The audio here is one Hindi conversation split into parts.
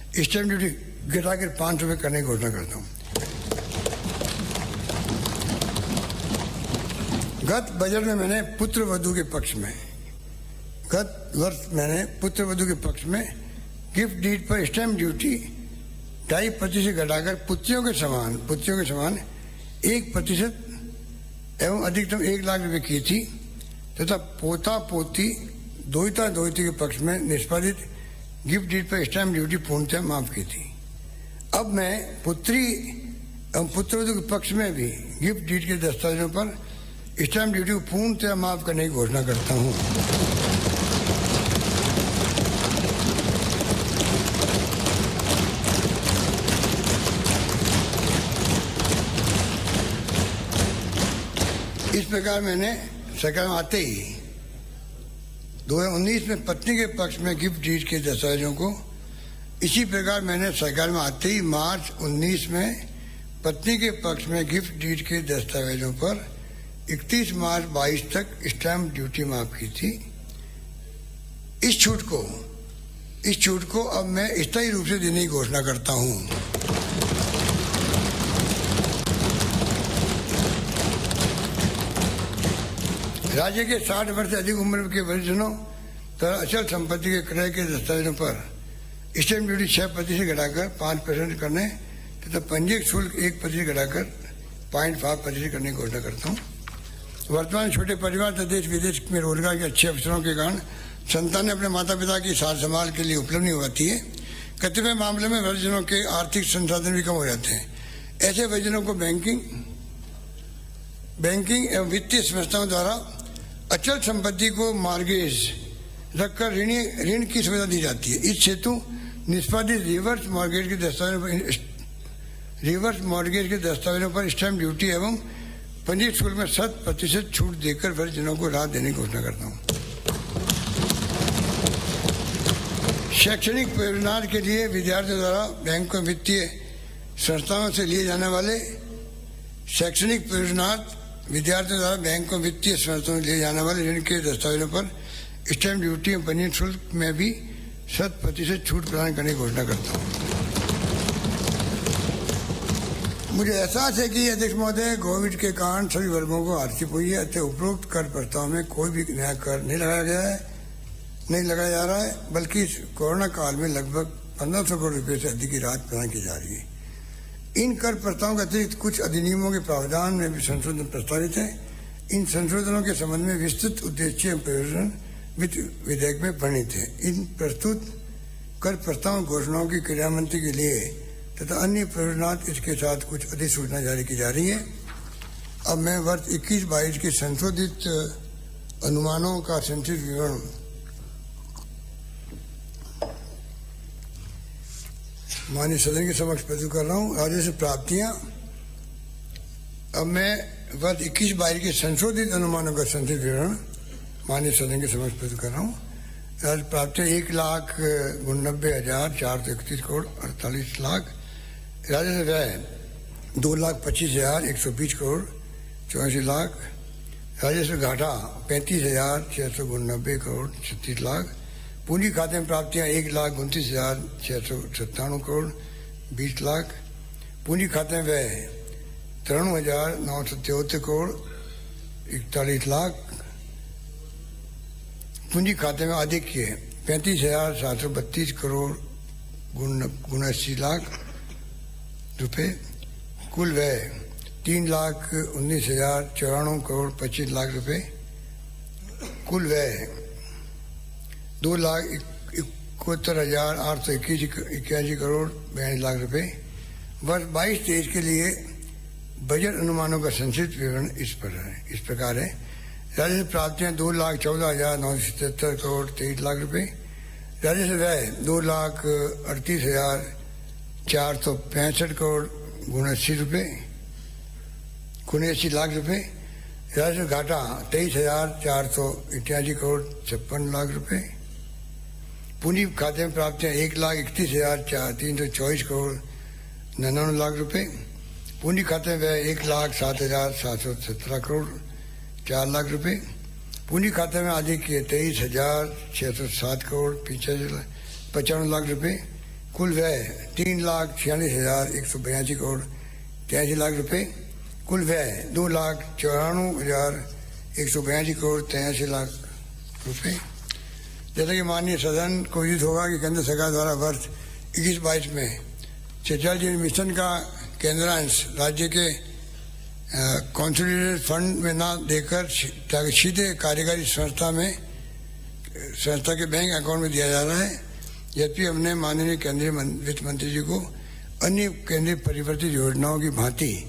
स्टैंप ड्यूटी घटाकर 500 रुपये करने की घोषणा करता हूँ। गत बजट में मैंने पुत्र वधू के पक्ष में गत वर्ष मैंने पुत्र वधू के पक्ष में गिफ्ट डीड पर स्टैंप ड्यूटी 2.5% से घटाकर पुत्रियों के समान 1% एवं अधिकतम 1 लाख रुपए की थी तथा पोता पोती दोहिता दोहिती के पक्ष में निष्पादित गिफ्ट डीड पर स्टैंप ड्यूटी पूर्णतः माफ की थी। अब मैं पुत्री एवं पुत्रवधू के पक्ष में भी गिफ्ट डीड के दस्तावेजों पर स्टैंप ड्यूटी को पूर्णतः माफ करने की घोषणा करता हूँ। इस प्रकार मैंने सरकार में आते ही 2019 में पत्नी के पक्ष में गिफ्ट डीड के दस्तावेजों को, इसी प्रकार मैंने सरकार में आते ही मार्च 19 में पत्नी के पक्ष में गिफ्ट डीड के दस्तावेजों पर 31 मार्च 22 तक स्टैंप ड्यूटी माफ की थी। इस छूट को अब मैं स्थायी रूप से देने की घोषणा करता हूँ। राज्य के 60 वर्ष से अधिक उम्र के वरिष्ठजनों द्वारा अचल संपत्ति के क्रय के दस्तावेजों पर स्टैंप ड्यूटी 6% से घटाकर 5% करने तथा पंजीयक शुल्क 1% घटाकर 0.5% करने की घोषणा करता हूँ। वर्तमान छोटे परिवार तथा देश विदेश में रोजगार के अच्छे अवसरों के कारण संतानें अपने माता पिता की सार संभाल के लिए उपलब्ध नहीं होती है। कतिपय मामलों में वरिष्ठजनों के आर्थिक संसाधन भी कम हो जाते हैं। ऐसे वरिष्ठजनों को बैंकिंग एवं वित्तीय संस्थाओं द्वारा अचल संपत्ति को मॉर्गेज रखकर ऋण की सुविधा दी जाती है। इस हेतु निष्पादित रिवर्स मॉर्गेज के दस्तावेजों पर स्टैंप ड्यूटी एवं पंजीयक शुल्क में 100% छूट देकर वरिष्ठजनों को राहत देने की घोषणा करता हूँ। शैक्षणिक परियोजना के लिए विद्यार्थियों द्वारा बैंक व वित्तीय संस्थाओं से लिए जाने वाले ऋण के दस्तावेजों पर स्टैंप ड्यूटी एवं पंजीयन शुल्क में भी 100% छूट प्रदान करने की घोषणा करता हूँ। मुझे एहसास है कि अध्यक्ष महोदय कोविड के कारण सभी वर्गों को आर्थिक हुई है, अतः उपरोक्त कर प्रस्ताव में कोई भी नया कर नहीं लगाया जा रहा है, बल्कि इस कोरोना काल में लगभग 1500 करोड़ रुपए से अधिक की राहत प्रदान की जा रही है। इन कर प्रस्तावों के अतिरिक्त कुछ अधिनियमों के प्रावधान में भी संशोधन प्रस्तावित है। इन संशोधनों के संबंध में विस्तृत उद्देश्य एवं प्रयोजन वित्त विधेयक में वर्णित है। इन प्रस्तुत कर प्रस्ताव घोषणाओं की क्रियामंत्री के लिए तथा अन्य प्रयोजनात् इसके साथ कुछ अधिसूचना जारी की जा रही है। अब मैं वर्ष 21-22 के संशोधित अनुमानों का संक्षिप्त विवरण माननीय सदन के समक्ष प्रस्तुत कर रहा हूँ। राजस्व प्राप्तियां, अब मैं वर्ष 21-22 के संशोधित अनुमानों का संक्षिप्त विवरण माननीय सदन के समक्ष प्रस्तुत कर रहा हूँ। राजस्व प्राप्तियां 1,89,431 करोड़ 48 लाख। राजस्व व्यय 2,25,120 करोड़ 84 लाख। राजस्व घाटा 35,689 करोड़ 36 लाख। पूंजी खाते में प्राप्तियां 1,29,697 करोड़ 20 लाख। पूंजी खाते में व्यय 93,977 करोड़ 41 लाख। पूंजी खाते में आधिक्य 35,732 करोड़ 79 लाख रुपए। कुल व्यय 3,19,094 करोड़ 25 लाख रुपए। कुल व्यय 2,71,881 करोड़ 42 लाख रुपए। वर्ष 22-23 के लिए बजट अनुमानों का संक्षिप्त विवरण इस प्रकार है। राजस्व प्राप्तियां 2,14,977 करोड़ 23 लाख रुपए। राजस्व व्यय 2,38,465 करोड़ 79 लाख रुपए। राजस्व घाटा 23,488 करोड़ 56 लाख रुपए। पूंजी खाते में प्राप्तियां 1,31,324 करोड़ 99 लाख रुपए। पूंजी खाते में व्यय 1,07,717 करोड़ 4 लाख रुपए। पूंजी खाते में आधिक्य 23,607 करोड़ 95 लाख रुपए। कुल व्यय 3,46,182 करोड़ 83 लाख रुपए। कुल व्यय 2,94,182 करोड़ 83 लाख रुपए। जैसा कि माननीय सदन को विदित होगा कि केंद्र सरकार द्वारा वर्ष 21-22 में जल जीवन मिशन का केंद्रांश राज्य के कंसोलिडेटेड फंड में ना देकर ताकि सीधे कार्यकारी संस्था के बैंक अकाउंट में दिया जा रहा है। जबकि हमने माननीय केंद्रीय वित्त मंत्री जी को अन्य केंद्रीय परिवर्तित योजनाओं की भांति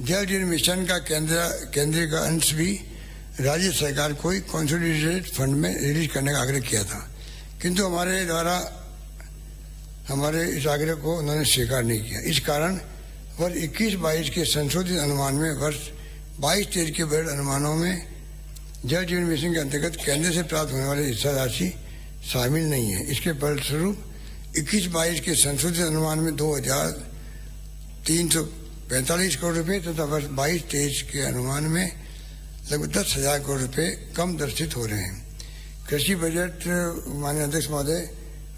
जल जीवन मिशन का केंद्रीय का अंश भी राज्य सरकार को ही कंसोलिडेटेड फंड में रिलीज करने का आग्रह किया था, किंतु हमारे इस आग्रह को उन्होंने स्वीकार नहीं किया। इस कारण वर्ष 21-22 के संशोधित अनुमान में वर्ष 22-23 के बजट अनुमानों में जल जीवन मिशन के अंतर्गत केंद्र से प्राप्त होने वाली हिस्सा राशि शामिल नहीं है। इसके फलस्वरूप 21-22 के संशोधित अनुमान में 2,345 करोड़ रुपए तथा वर्ष 22-23 के अनुमान में लगभग 10,000 करोड़ रुपए कम दर्शित हो रहे हैं। कृषि बजट माननीय अध्यक्ष महोदय,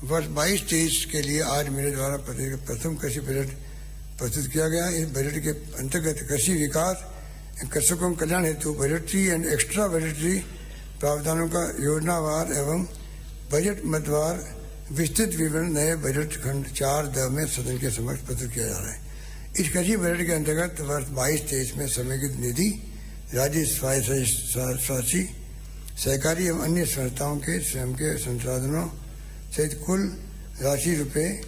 वर्ष 22-23 के लिए आज मेरे द्वारा प्रथम कृषि बजट प्रस्तुत किया गया। इस बजट के अंतर्गत कृषि विकास कृषकों कल्याण हेतु बजटरी एंड एक्स्ट्रा बजटरी प्रावधानों का योजनावार एवं बजट मदवार विस्तृत विवरण नए बजट खंड 4 में सदन के समक्ष प्रस्तुत किया जा रहा है। इस कृषि बजट के अंतर्गत वर्ष 22-23 में समेकित निधि राज्य स्वास्थ्य सहकारी एवं अन्य संस्थाओं के स्वयं के संसाधनों सहित कुल राशि रुपये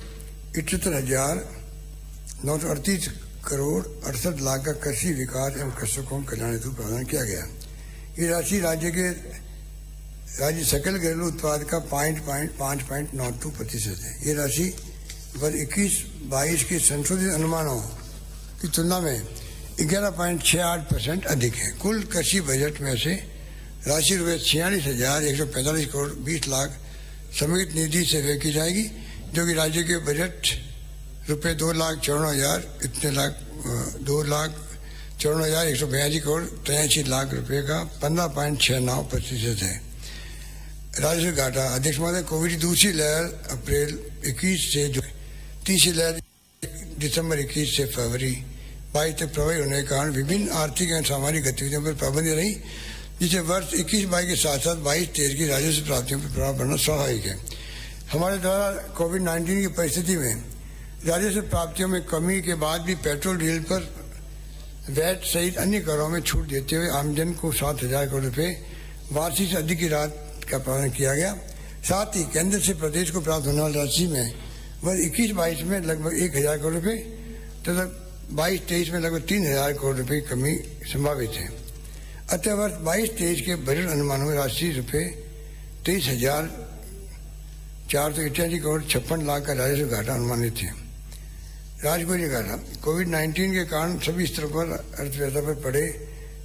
78,938 करोड़ 68 लाख का कृषि विकास एवं कृषकों कल्याण हेतु प्रावधान किया गया। ये राशि राज्य सकल घरेलू उत्पाद का 5.92% है। ये राशि वर्ष 21-22 के संशोधित अनुमानों की तुलना में 11.68% अधिक है। कुल कृषि बजट में से राशि रुपये 46,145 करोड़ 20 लाख समेकित निधि से व्यय की जाएगी, जो कि राज्य के बजट रुपये 2,54,182 करोड़ 83 लाख रुपए का 15.69% है। राजस्व घाटा अध्यक्ष महोदय, कोविड की दूसरी लहर अप्रैल 21 से जो तीसरी लहर दिसंबर 21 से फरवरी 22 तक प्रभावी होने के कारण विभिन्न आर्थिक एवं सामाजिक गतिविधियों पर पाबंदी रही, जिससे वर्ष 21-22 के साथ साथ 22-23 की राजस्व प्राप्तियों पर प्रभाव पड़ना स्वाभाविक है। हमारे द्वारा कोविड-19 की परिस्थिति में राजस्व प्राप्तियों में कमी के बाद भी पेट्रोल डीजल पर वैट सहित अन्य करों में छूट देते हुए आमजन को 7,000 करोड़ रुपए वार्षिक से अधिक की राहत का प्रावधान किया गया। साथ ही केंद्र से प्रदेश को प्राप्त होने वाली राशि में वर्ष 21-22 में लगभग 1,000 करोड़ रुपए तथा 22-23 में लगभग 3,000 करोड़ रुपए की कमी संभावित है। अतः वर्ष 22-23 के बजट अनुमानों में राशि रुपये 23,481 करोड़ 56 लाख का राजस्व घाटा अनुमानित है। राजकोषीय घाटा कोविड-19 के कारण सभी स्तरों पर अर्थव्यवस्था पर पड़े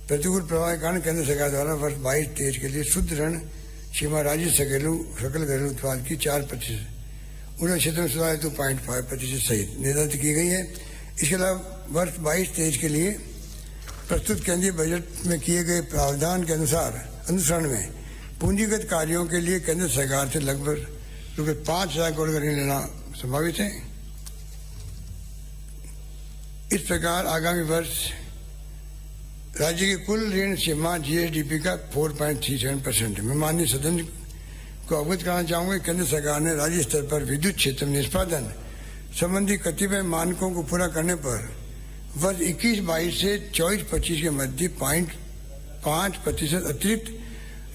प्रतिकूल प्रभाव के कारण केंद्र सरकार द्वारा वर्ष 22-23 के लिए शुद्ध ऋण सीमा राज्य सकल घरेलू उत्पाद की 4% उन्हें क्षेत्र में सुधार हेतु 0.5% सहित निर्धारित की गई है। इसके अलावा वर्ष 22-23 के लिए प्रस्तुत केंद्रीय बजट में किए गए प्रावधान के अनुसरण में पूंजीगत कार्यों के लिए केंद्र सरकार से लगभग रुपये 5,000 करोड़ का ऋण लेना संभावित है। इस प्रकार आगामी वर्ष राज्य की कुल ऋण सीमा जीएसडीपी का 4.37% है। मैं माननीय सदन को अवगत कराना चाहूंगा, केंद्र सरकार ने राज्य स्तर पर विद्युत क्षेत्र में निष्पादन संबंधी कतिपय मानकों को पूरा करने पर वर्ष 21-22 से 24-25 के मध्य 0.5% अतिरिक्त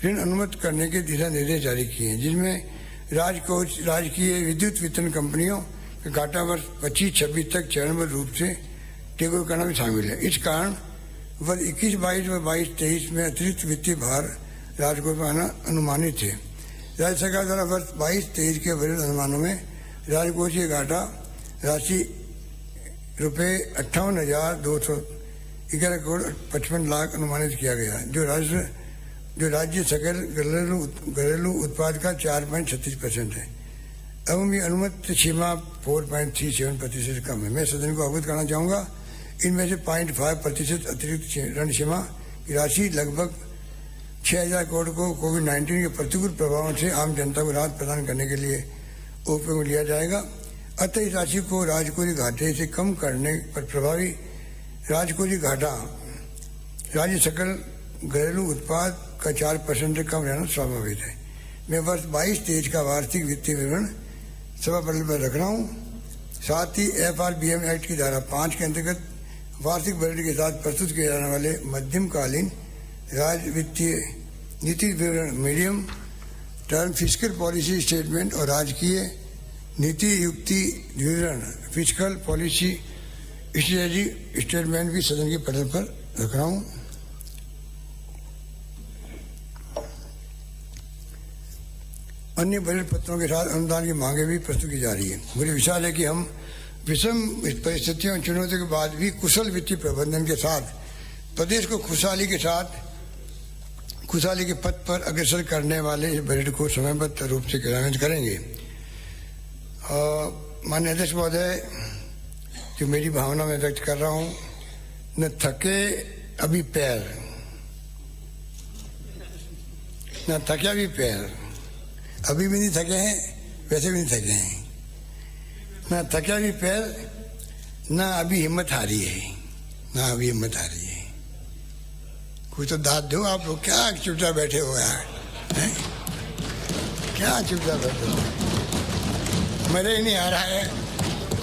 ऋण अनुमत करने के दिशा निर्देश जारी किए हैं, जिनमें राजकीय विद्युत वितरण कंपनियों का घाटा वर्ष 25-26 तक चरणबद्ध रूप से टेक ओवर करना भी शामिल है। इस कारण वर्ष 21-22 व 22-23 में अतिरिक्त वित्तीय भार राजकोष पर आना अनुमानित है। राज्य सरकार द्वारा वर्ष 22-23 के बजट अनुमानों में राजकोषीय घाटा राशि रुपये 58,211 करोड़ 55 लाख अनुमानित किया गया है, जो राज्य सकल घरेलू उत्पाद का 4.36% है एवं ये अनुमत सीमा 4.37% कम है। मैं सदन को अवगत करना चाहूँगा, इनमें से 0.5% अतिरिक्त ऋण सीमा की राशि लगभग 6,000 करोड़ को कोविड-19 के प्रतिकूल प्रभावों से आम जनता को राहत प्रदान करने के लिए उपयोग में लिया जाएगा। अतः इस राशि को राजकोषीय घाटे से कम करने पर प्रभावी राजकोषीय घाटा राज्य सकल घरेलू उत्पाद का 4% से कम रहना स्वाभाविक है। मैं वर्ष 22-23 का वार्षिक वित्तीय विवरण सभा पटल पर रख रहा हूँ। साथ ही FRBM एक्ट की धारा 5 के अंतर्गत वार्षिक बजट के साथ प्रस्तुत किए जाने वाले मध्यमकालीन राज्य वित्तीय नीति विवरण medium term physical policy statement और राजकीय नीति युक्ति विवरण फिजिकल पॉलिसी स्ट्रेटजी स्टेटमेंट भी सदन के पटल पर रख रहा हूँ। अन्य बजट पत्रों के साथ अनुदान की मांगे भी प्रस्तुत की जा रही है। मुझे विश्वास है कि हम विषम परिस्थितियों और चुनौतियों के बाद भी कुशल वित्तीय प्रबंधन के साथ प्रदेश को खुशहाली के पथ पर अग्रसर करने वाले इस बजट को समयबद्ध रूप से क्रियान्वित करेंगे। माननीय अध्यक्ष महोदय, जो मेरी भावना में व्यक्त कर रहा हूँ, न थके अभी पैर, न थके अभी पैर, अभी भी नहीं थके हैं, वैसे भी नहीं थके हैं। ना थके अभी पैर, ना अभी हिम्मत हारी है, ना अभी हिम्मत हारी है। कुछ तो दाद दो आप लोग, क्या चुपचाप बैठे हो यार, क्या चुपचाप बैठे हो, मजा ही नहीं आ रहा है।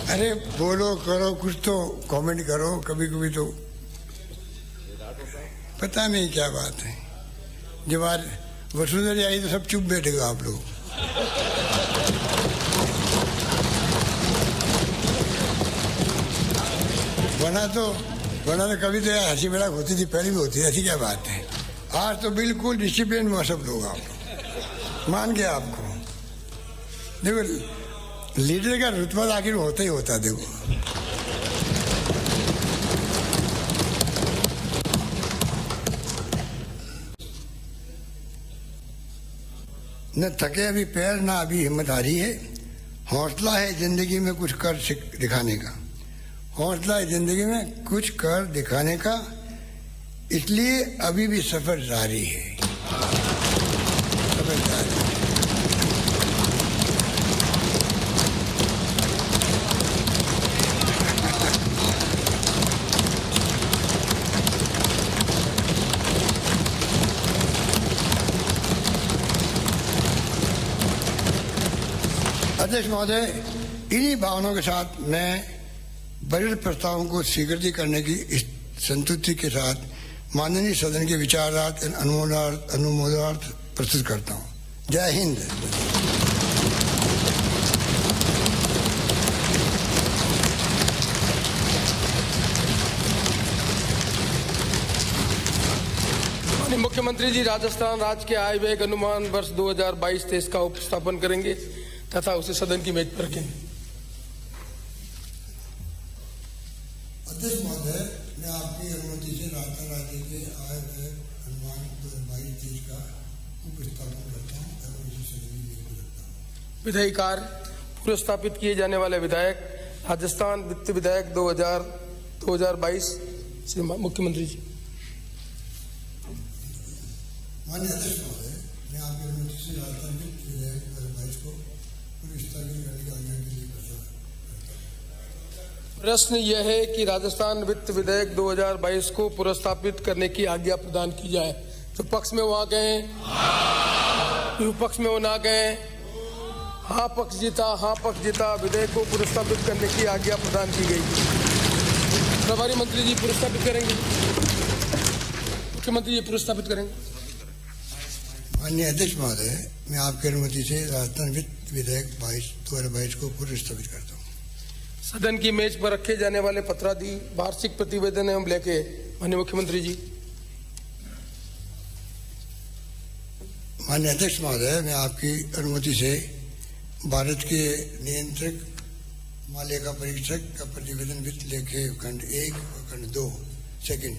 अरे बोलो करो, कुछ तो कमेंट करो, कभी कभी तो पता नहीं क्या बात है। जब आज वसुंधरा आई तो सब चुप बैठे हो आप लोग। वरना तो कभी तो हंसी मजाक होती थी, पहले भी होती थी, ऐसी क्या बात है। आज तो बिल्कुल डिसिप्लिन में सब लोग, आप मान गया आपको। देखो लीडर का रुतबा आखिर होता ही होता। देखो न थके अभी पैर, ना अभी हिम्मत हारी है। हौसला है जिंदगी में कुछ कर दिखाने का, हौसला है जिंदगी में कुछ कर दिखाने का, इसलिए अभी भी सफर जारी है, सफर जारी। अध्यक्ष महोदय, इन्हीं भावनाओं के साथ मैं बजट प्रस्तावों को स्वीकृति करने की संतुष्टि के साथ माननीय सदन के विचारार्थ अनुमोदनार्थ प्रस्तुत करता हूँ। जय हिंद। मुख्यमंत्री जी राजस्थान राज्य के आय व्यय अनुमान वर्ष 2022-23 का उपस्थापन करेंगे तथा उसे सदन की मेज पर रखेंगे। अध्यक्ष महोदय, मैं आपकी अनुमति से राजस्थान राज्य के आय व्यय अनुमान 2022-23 का उपस्थापन करता हूँ एवं इसे सदन की मेज पर रखता हूँ। विधायी कार्य पुरस्कृत किए जाने वाले विधायक राजस्थान वित्त विधायक 2022 से मुख्यमंत्री जी। माननीय अध्यक्ष महोदय, मैं आपकी अनुमति से राजस्थान वित्त विधायक 2022 को पुरस्कृत करने की आज्ञा के लिए प्रश्न यह है कि राजस्थान वित्त विधेयक 2022 को पुरस्कृत करने की आज्ञा प्रदान की जाए। जो पक्ष में वो आ गए, विपक्ष में वो ना गए। हाँ पक्ष जीता, विधेयक को पुरस्कृत करने की आज्ञा प्रदान की गई। प्रभारी मंत्री जी पुरस्कृत करेंगे, मुख्यमंत्री जी पुरस्कृत करेंगे। माननीय अध्यक्ष महोदय, मैं आपकी अनुमति से राजस्थान वित्त विधेयक 2022 को पुरस्कृत करता हूँ। सदन की मेज पर रखे जाने वाले पत्रादि वार्षिक प्रतिवेदन एवं लेके माननीय मुख्यमंत्री जी। माननीय अध्यक्ष महोदय, मैं आपकी अनुमति से भारत के नियंत्रक महालेखा परीक्षक का प्रतिवेदन वित्त लेखे खंड 1 और खंड 2 सेकंड